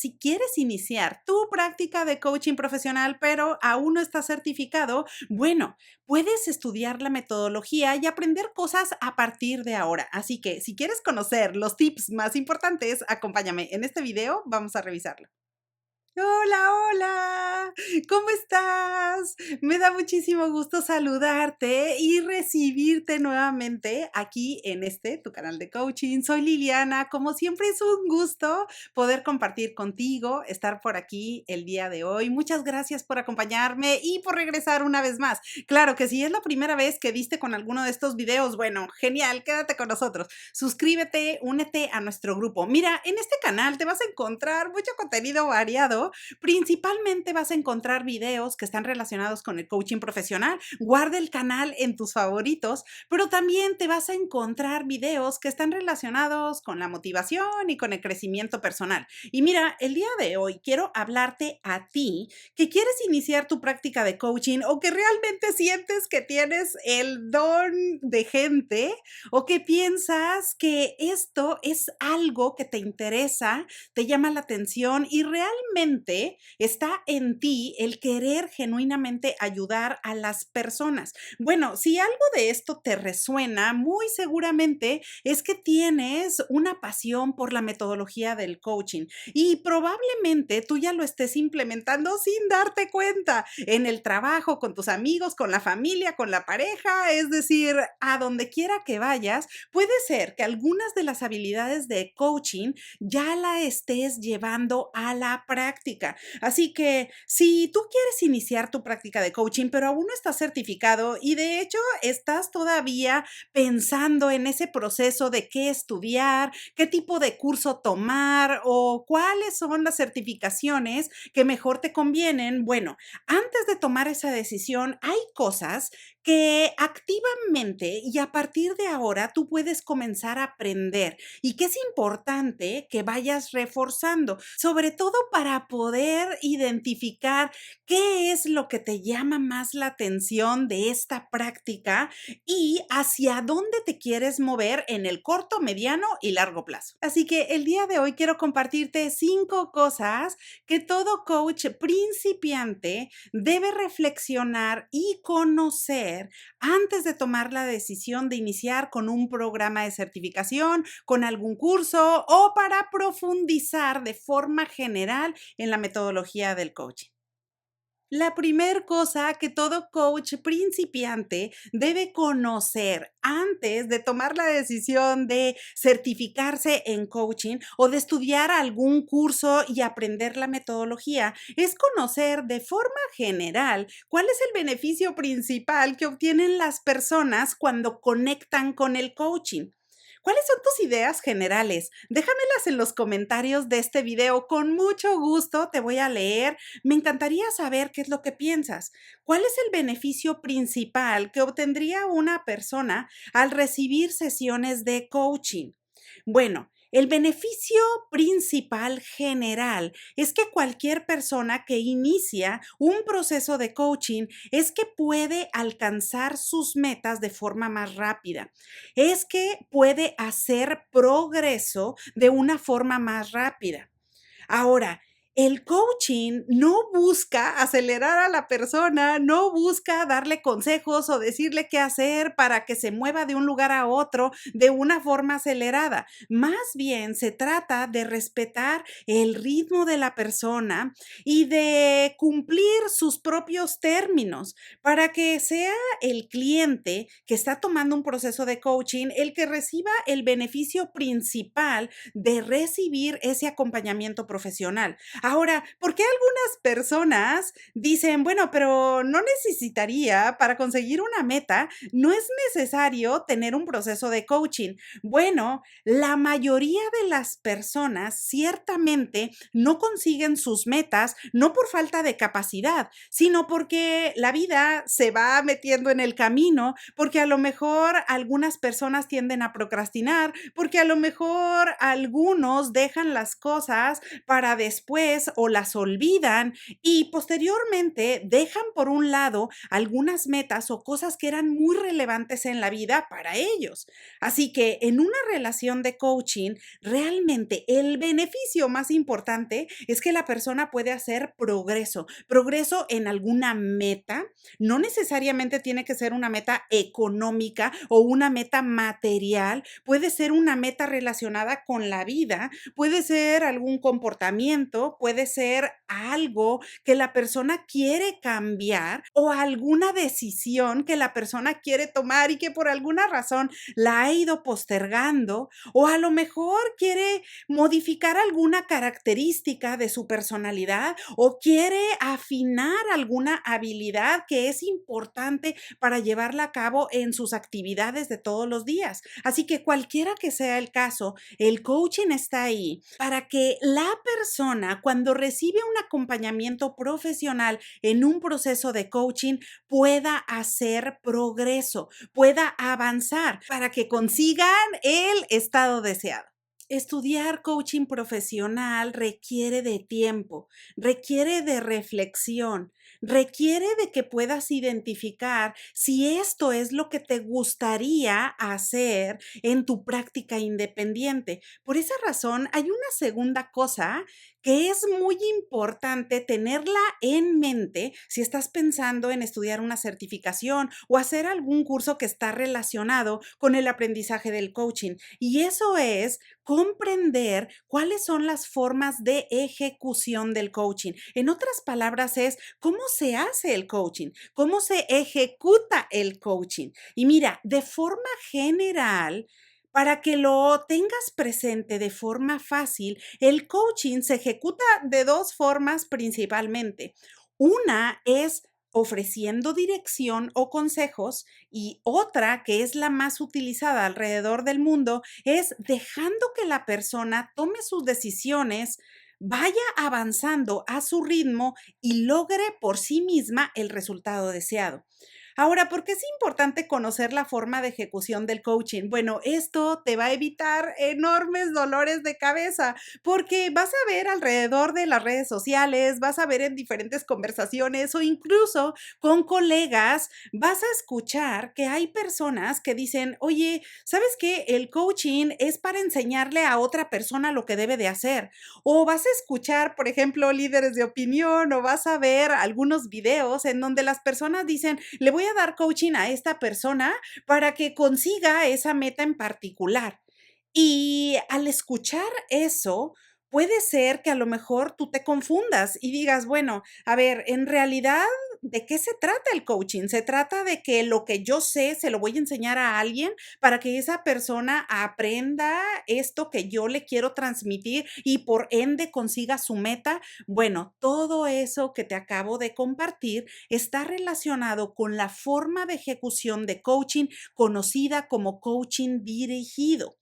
si quieres iniciar tu práctica de coaching profesional, pero aún no estás certificado, bueno, puedes estudiar la metodología y aprender cosas a partir de ahora. Así que si quieres conocer los tips más importantes, acompáñame en este video, vamos a revisarlo. Hola, hola, ¿cómo estás? Me da muchísimo gusto saludarte y recibirte nuevamente aquí en tu canal de coaching. Soy Liliana, como siempre es un gusto poder compartir contigo, estar por aquí el día de hoy. Muchas gracias por acompañarme y por regresar una vez más. Claro que si es la primera vez que viste con alguno de estos videos, bueno, genial, quédate con nosotros. Suscríbete, únete a nuestro grupo. Mira, en este canal te vas a encontrar mucho contenido variado. Principalmente vas a encontrar videos que están relacionados con el coaching profesional. Guarda el canal en tus favoritos, pero también te vas a encontrar videos que están relacionados con la motivación y con el crecimiento personal. Y mira, el día de hoy quiero hablarte a ti que quieres iniciar tu práctica de coaching o que realmente sientes que tienes el don de gente o que piensas que esto es algo que te interesa, te llama la atención y realmente está en ti el querer genuinamente ayudar a las personas. Bueno, si algo de esto te resuena, muy seguramente es que tienes una pasión por la metodología del coaching y probablemente tú ya lo estés implementando sin darte cuenta en el trabajo, con tus amigos, con la familia, con la pareja, es decir, a donde quiera que vayas, puede ser que algunas de las habilidades de coaching ya la estés llevando a la práctica. Así que si tú quieres iniciar tu práctica de coaching, pero aún no estás certificado y de hecho estás todavía pensando en ese proceso de qué estudiar, qué tipo de curso tomar o cuáles son las certificaciones que mejor te convienen, bueno, antes de tomar esa decisión, hay cosas que activamente y a partir de ahora tú puedes comenzar a aprender y que es importante que vayas reforzando, sobre todo para poder identificar qué es lo que te llama más la atención de esta práctica y hacia dónde te quieres mover en el corto, mediano y largo plazo. Así que el día de hoy quiero compartirte 5 cosas que todo coach principiante debe reflexionar y conocer antes de tomar la decisión de iniciar con un programa de certificación, con algún curso o para profundizar de forma general en la metodología del coaching. La primer cosa que todo coach principiante debe conocer antes de tomar la decisión de certificarse en coaching o de estudiar algún curso y aprender la metodología es conocer de forma general cuál es el beneficio principal que obtienen las personas cuando conectan con el coaching. ¿Cuáles son tus ideas generales? Déjamelas en los comentarios de este video. Con mucho gusto te voy a leer. Me encantaría saber qué es lo que piensas. ¿Cuál es el beneficio principal que obtendría una persona al recibir sesiones de coaching? Bueno, el beneficio principal general es que cualquier persona que inicia un proceso de coaching es que puede alcanzar sus metas de forma más rápida, es que puede hacer progreso de una forma más rápida. Ahora, el coaching no busca acelerar a la persona, no busca darle consejos o decirle qué hacer para que se mueva de un lugar a otro de una forma acelerada. Más bien se trata de respetar el ritmo de la persona y de cumplir sus propios términos para que sea el cliente que está tomando un proceso de coaching el que reciba el beneficio principal de recibir ese acompañamiento profesional. Ahora, ¿por qué algunas personas dicen, bueno, pero no necesitaría para conseguir una meta, no es necesario tener un proceso de coaching? Bueno, la mayoría de las personas ciertamente no consiguen sus metas, no por falta de capacidad, sino porque la vida se va metiendo en el camino, porque a lo mejor algunas personas tienden a procrastinar, porque a lo mejor algunos dejan las cosas para después vez o las olvidan y posteriormente dejan por un lado algunas metas o cosas que eran muy relevantes en la vida para ellos. Así que en una relación de coaching, realmente el beneficio más importante es que la persona puede hacer progreso, progreso en alguna meta. No necesariamente tiene que ser una meta económica o una meta material, puede ser una meta relacionada con la vida, puede ser algún comportamiento, puede ser algo que la persona quiere cambiar o alguna decisión que la persona quiere tomar y que por alguna razón la ha ido postergando, o a lo mejor quiere modificar alguna característica de su personalidad o quiere afinar alguna habilidad que es importante para llevarla a cabo en sus actividades de todos los días. Así que cualquiera que sea el caso, el coaching está ahí para que la persona, cuando recibe un acompañamiento profesional en un proceso de coaching, pueda hacer progreso, pueda avanzar para que consigan el estado deseado. Estudiar coaching profesional requiere de tiempo, requiere de reflexión, requiere de que puedas identificar si esto es lo que te gustaría hacer en tu práctica independiente. Por esa razón, hay una segunda cosa que es muy importante tenerla en mente si estás pensando en estudiar una certificación o hacer algún curso que está relacionado con el aprendizaje del coaching. Y eso es comprender cuáles son las formas de ejecución del coaching. En otras palabras, es cómo se hace el coaching, cómo se ejecuta el coaching. Y mira, de forma general, para que lo tengas presente de forma fácil, el coaching se ejecuta de dos formas principalmente. Una es ofreciendo dirección o consejos y otra, que es la más utilizada alrededor del mundo, es dejando que la persona tome sus decisiones, vaya avanzando a su ritmo y logre por sí misma el resultado deseado. Ahora, ¿por qué es importante conocer la forma de ejecución del coaching? Bueno, esto te va a evitar enormes dolores de cabeza, porque vas a ver alrededor de las redes sociales, vas a ver en diferentes conversaciones o incluso con colegas, vas a escuchar que hay personas que dicen, oye, ¿sabes qué? El coaching es para enseñarle a otra persona lo que debe de hacer. O vas a escuchar, por ejemplo, líderes de opinión o vas a ver algunos videos en donde las personas dicen, le voy a dar coaching a esta persona para que consiga esa meta en particular. Y al escuchar eso, puede ser que a lo mejor tú te confundas y digas, bueno, a ver, en realidad, ¿de qué se trata el coaching? Se trata de que lo que yo sé se lo voy a enseñar a alguien para que esa persona aprenda esto que yo le quiero transmitir y por ende consiga su meta. Bueno, todo eso que te acabo de compartir está relacionado con la forma de ejecución de coaching conocida como coaching dirigido.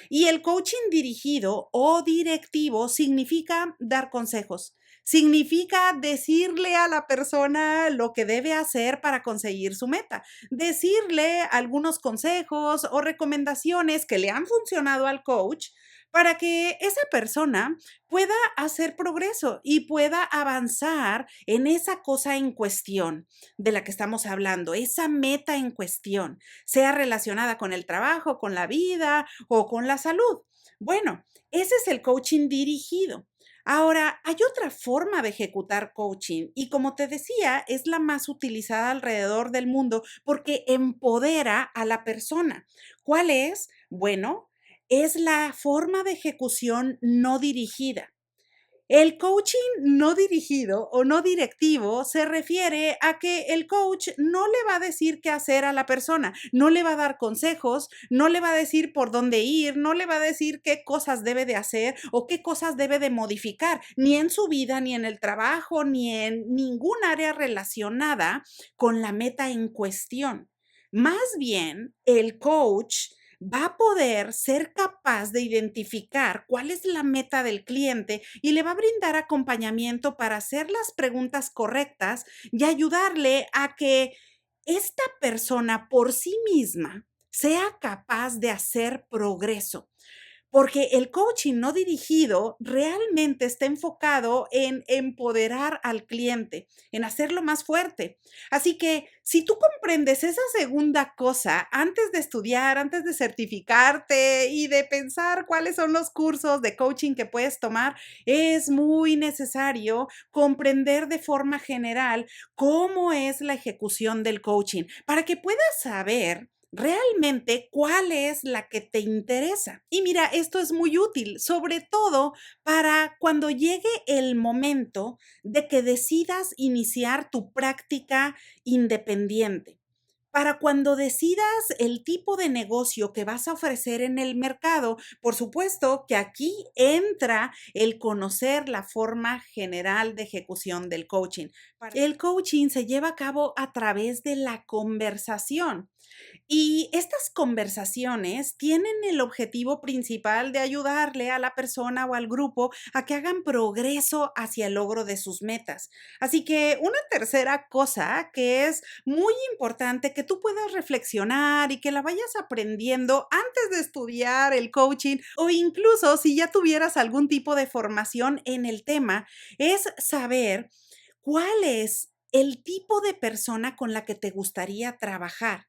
Y el coaching dirigido o directivo significa dar consejos, significa decirle a la persona lo que debe hacer para conseguir su meta, decirle algunos consejos o recomendaciones que le han funcionado al coach para que esa persona pueda hacer progreso y pueda avanzar en esa cosa en cuestión de la que estamos hablando, esa meta en cuestión, sea relacionada con el trabajo, con la vida o con la salud. Bueno, ese es el coaching dirigido. Ahora, hay otra forma de ejecutar coaching y como te decía, es la más utilizada alrededor del mundo porque empodera a la persona. ¿Cuál es? Bueno, es la forma de ejecución no dirigida. El coaching no dirigido o no directivo se refiere a que el coach no le va a decir qué hacer a la persona, no le va a dar consejos, no le va a decir por dónde ir, no le va a decir qué cosas debe de hacer o qué cosas debe de modificar, ni en su vida, ni en el trabajo, ni en ningún área relacionada con la meta en cuestión. Más bien, el coach va a poder ser capaz de identificar cuál es la meta del cliente y le va a brindar acompañamiento para hacer las preguntas correctas y ayudarle a que esta persona por sí misma sea capaz de hacer progreso. porque el coaching no dirigido realmente está enfocado en empoderar al cliente, en hacerlo más fuerte. Así que si tú comprendes esa segunda cosa antes de estudiar, antes de certificarte y de pensar cuáles son los cursos de coaching que puedes tomar, es muy necesario comprender de forma general cómo es la ejecución del coaching para que puedas saber realmente cuál es la que te interesa. Y mira, esto es muy útil, sobre todo para cuando llegue el momento de que decidas iniciar tu práctica independiente. Para cuando decidas el tipo de negocio que vas a ofrecer en el mercado, por supuesto que aquí entra el conocer la forma general de ejecución del coaching. El coaching se lleva a cabo a través de la conversación. Y estas conversaciones tienen el objetivo principal de ayudarle a la persona o al grupo a que hagan progreso hacia el logro de sus metas. Así que una tercera cosa que es muy importante que tú puedas reflexionar y que la vayas aprendiendo antes de estudiar el coaching o incluso si ya tuvieras algún tipo de formación en el tema, es saber cuál es el tipo de persona con la que te gustaría trabajar.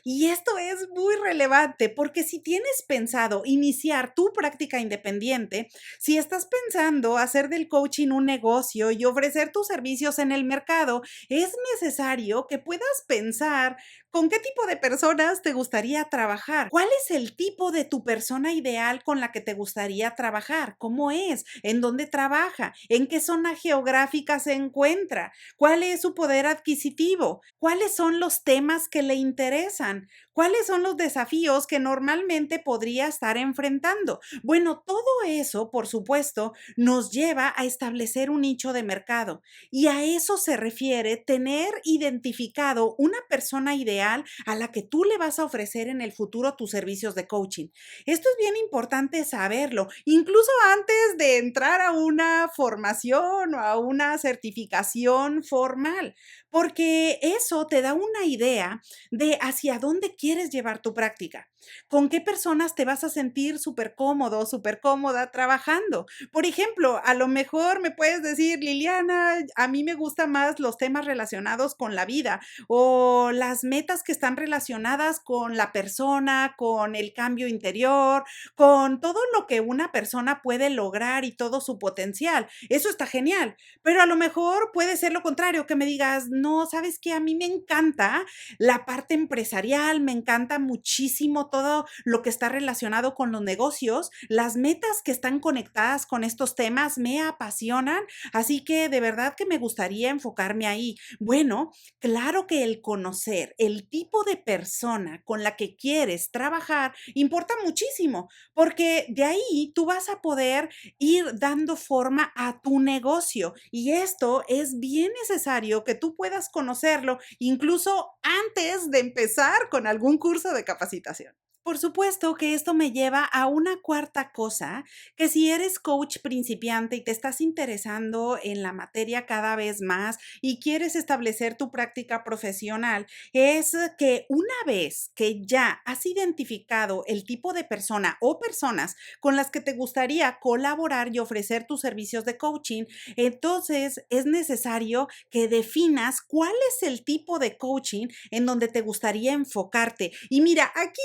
Y esto es muy relevante porque si tienes pensado iniciar tu práctica independiente, si estás pensando hacer del coaching un negocio y ofrecer tus servicios en el mercado, es necesario que puedas pensar con qué tipo de personas te gustaría trabajar. ¿Cuál es el tipo de tu persona ideal con la que te gustaría trabajar? ¿Cómo es? ¿En dónde trabaja? ¿En qué zona geográfica se encuentra? ¿Cuál es su poder adquisitivo? ¿Cuáles son los temas que le interesan? ¿Cuáles son los desafíos que normalmente podría estar enfrentando? Bueno, todo eso, por supuesto, nos lleva a establecer un nicho de mercado y a eso se refiere tener identificado una persona ideal a la que tú le vas a ofrecer en el futuro tus servicios de coaching. Esto es bien importante saberlo, incluso antes de entrar a una formación o a una certificación formal, porque eso te da una idea de hacia dónde quieres llevar tu práctica, con qué personas te vas a sentir súper cómodo, súper cómoda trabajando. Por ejemplo, a lo mejor me puedes decir, Liliana, a mí me gustan más los temas relacionados con la vida o las metas que están relacionadas con la persona, con el cambio interior, con todo lo que una persona puede lograr y todo su potencial. Eso está genial, pero a lo mejor puede ser lo contrario, que me digas, no, sabes que a mí me encanta la parte empresarial, me encanta muchísimo todo lo que está relacionado con los negocios, las metas que están conectadas con estos temas me apasionan, así que de verdad que me gustaría enfocarme ahí. Bueno, claro que el conocer el tipo de persona con la que quieres trabajar importa muchísimo, porque de ahí tú vas a poder ir dando forma a tu negocio y esto es bien necesario que tú puedas conocerlo incluso antes de empezar con algún curso de capacitación. Por supuesto que esto me lleva a una cuarta cosa, que si eres coach principiante y te estás interesando en la materia cada vez más y quieres establecer tu práctica profesional, es que una vez que ya has identificado el tipo de persona o personas con las que te gustaría colaborar y ofrecer tus servicios de coaching, entonces es necesario que definas cuál es el tipo de coaching en donde te gustaría enfocarte. Y mira, aquí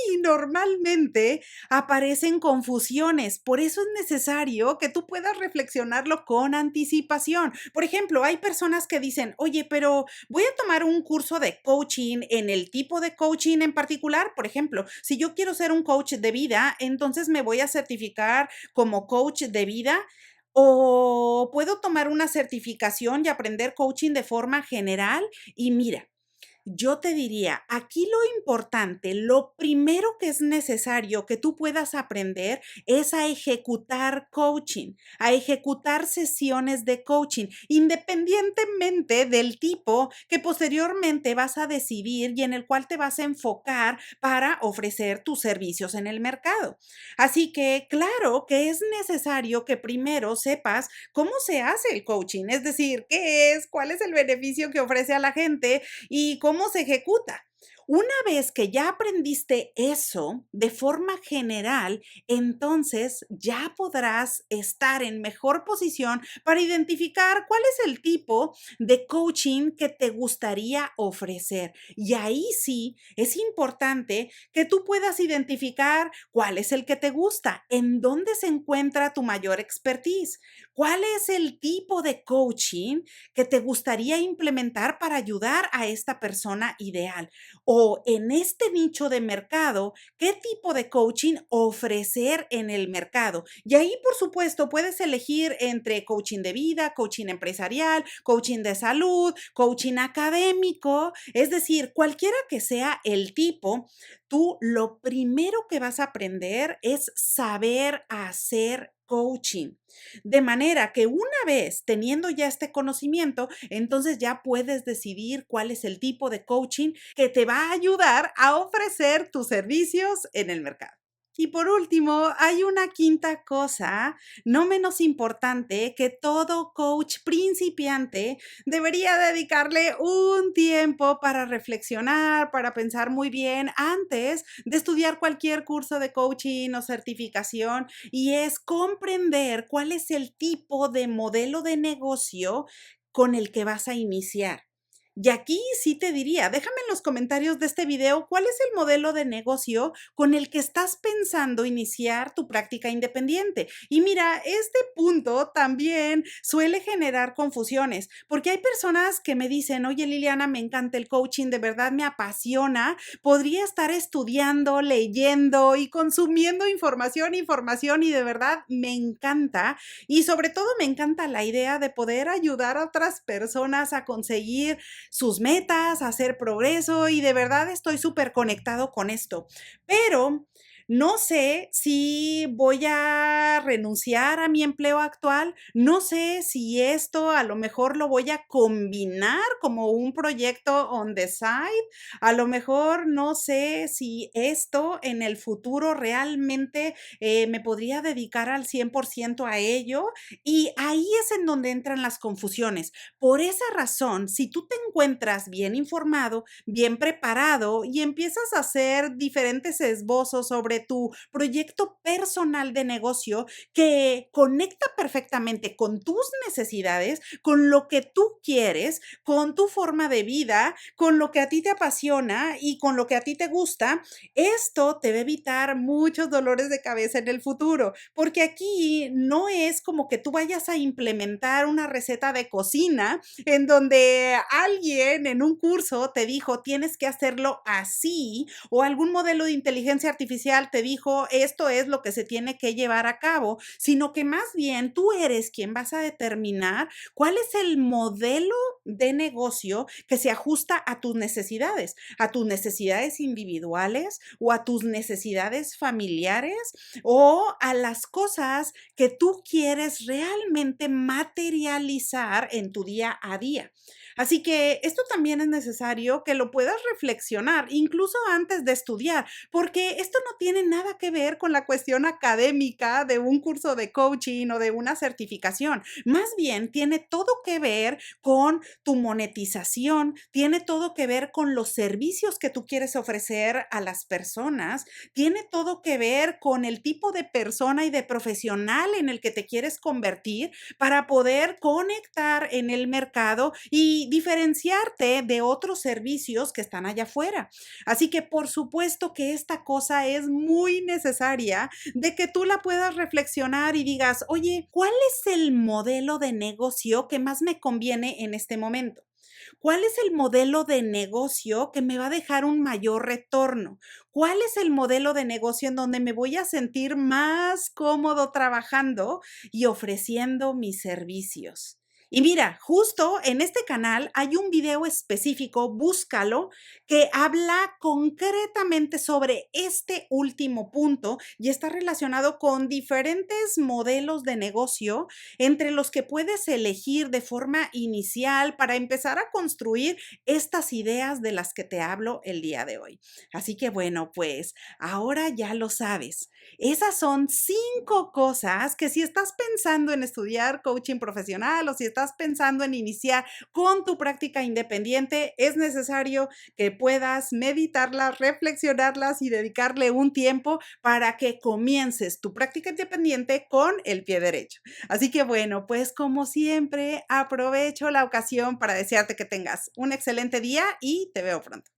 normalmente aparecen confusiones, por eso es necesario que tú puedas reflexionarlo con anticipación. Por ejemplo, hay personas que dicen, oye, pero voy a tomar un curso de coaching en el tipo de coaching en particular. Por ejemplo, si yo quiero ser un coach de vida, entonces me voy a certificar como coach de vida. O puedo tomar una certificación y aprender coaching de forma general. Y mira, yo te diría, aquí lo importante, lo primero que es necesario que tú puedas aprender es a ejecutar coaching, a ejecutar sesiones de coaching, independientemente del tipo que posteriormente vas a decidir y en el cual te vas a enfocar para ofrecer tus servicios en el mercado. Así que, claro que es necesario que primero sepas cómo se hace el coaching, es decir, qué es, cuál es el beneficio que ofrece a la gente y cómo se ejecuta. Una vez que ya aprendiste eso de forma general, entonces ya podrás estar en mejor posición para identificar cuál es el tipo de coaching que te gustaría ofrecer. Y ahí sí es importante que tú puedas identificar cuál es el que te gusta, en dónde se encuentra tu mayor expertise, cuál es el tipo de coaching que te gustaría implementar para ayudar a esta persona ideal. O en este nicho de mercado, ¿qué tipo de coaching ofrecer en el mercado? Y ahí, por supuesto, puedes elegir entre coaching de vida, coaching empresarial, coaching de salud, coaching académico, es decir, cualquiera que sea el tipo, tú lo primero que vas a aprender es saber hacer coaching. De manera que una vez teniendo ya este conocimiento, entonces ya puedes decidir cuál es el tipo de coaching que te va a ayudar a ofrecer tus servicios en el mercado. Y por último, hay una quinta cosa, no menos importante, que todo coach principiante debería dedicarle un tiempo para reflexionar, para pensar muy bien antes de estudiar cualquier curso de coaching o certificación, y es comprender cuál es el tipo de modelo de negocio con el que vas a iniciar. Y aquí sí te diría, déjame en los comentarios de este video cuál es el modelo de negocio con el que estás pensando iniciar tu práctica independiente. Y mira, este punto también suele generar confusiones, porque hay personas que me dicen, oye Liliana, me encanta el coaching, de verdad me apasiona, podría estar estudiando, leyendo y consumiendo información y de verdad me encanta. Y sobre todo me encanta la idea de poder ayudar a otras personas a conseguir sus metas, hacer progreso y de verdad estoy súper conectado con esto. Pero no sé si voy a renunciar a mi empleo actual, no sé si esto a lo mejor lo voy a combinar como un proyecto on the side, a lo mejor no sé si esto en el futuro realmente me podría dedicar al 100% a ello y ahí es en donde entran las confusiones. Por esa razón, si tú te encuentras bien informado, bien preparado y empiezas a hacer diferentes esbozos sobre tu proyecto personal de negocio que conecta perfectamente con tus necesidades, con lo que tú quieres, con tu forma de vida, con lo que a ti te apasiona y con lo que a ti te gusta, esto te va a evitar muchos dolores de cabeza en el futuro, porque aquí no es como que tú vayas a implementar una receta de cocina en donde alguien en un curso te dijo tienes que hacerlo así o algún modelo de inteligencia artificial te dijo esto es lo que se tiene que llevar a cabo, sino que más bien tú eres quien vas a determinar cuál es el modelo de negocio que se ajusta a tus necesidades individuales o a tus necesidades familiares o a las cosas que tú quieres realmente materializar en tu día a día. Así que esto también es necesario que lo puedas reflexionar, incluso antes de estudiar, porque esto no tiene nada que ver con la cuestión académica de un curso de coaching o de una certificación. Más bien tiene todo que ver con tu monetización, tiene todo que ver con los servicios que tú quieres ofrecer a las personas, tiene todo que ver con el tipo de persona y de profesional en el que te quieres convertir para poder conectar en el mercado y diferenciarte de otros servicios que están allá afuera. Así que por supuesto que esta cosa es muy necesaria de que tú la puedas reflexionar y digas, oye, ¿cuál es el modelo de negocio que más me conviene en este momento? ¿Cuál es el modelo de negocio que me va a dejar un mayor retorno? ¿Cuál es el modelo de negocio en donde me voy a sentir más cómodo trabajando y ofreciendo mis servicios? Y mira, justo en este canal hay un video específico, búscalo, que habla concretamente sobre este último punto y está relacionado con diferentes modelos de negocio entre los que puedes elegir de forma inicial para empezar a construir estas ideas de las que te hablo el día de hoy. Así que bueno, pues ahora ya lo sabes. Esas son 5 cosas que si estás pensando en estudiar coaching profesional o si estás estás pensando en iniciar con tu práctica independiente, es necesario que puedas meditarlas, reflexionarlas y dedicarle un tiempo para que comiences tu práctica independiente con el pie derecho. Así que bueno, pues como siempre, aprovecho la ocasión para desearte que tengas un excelente día y te veo pronto.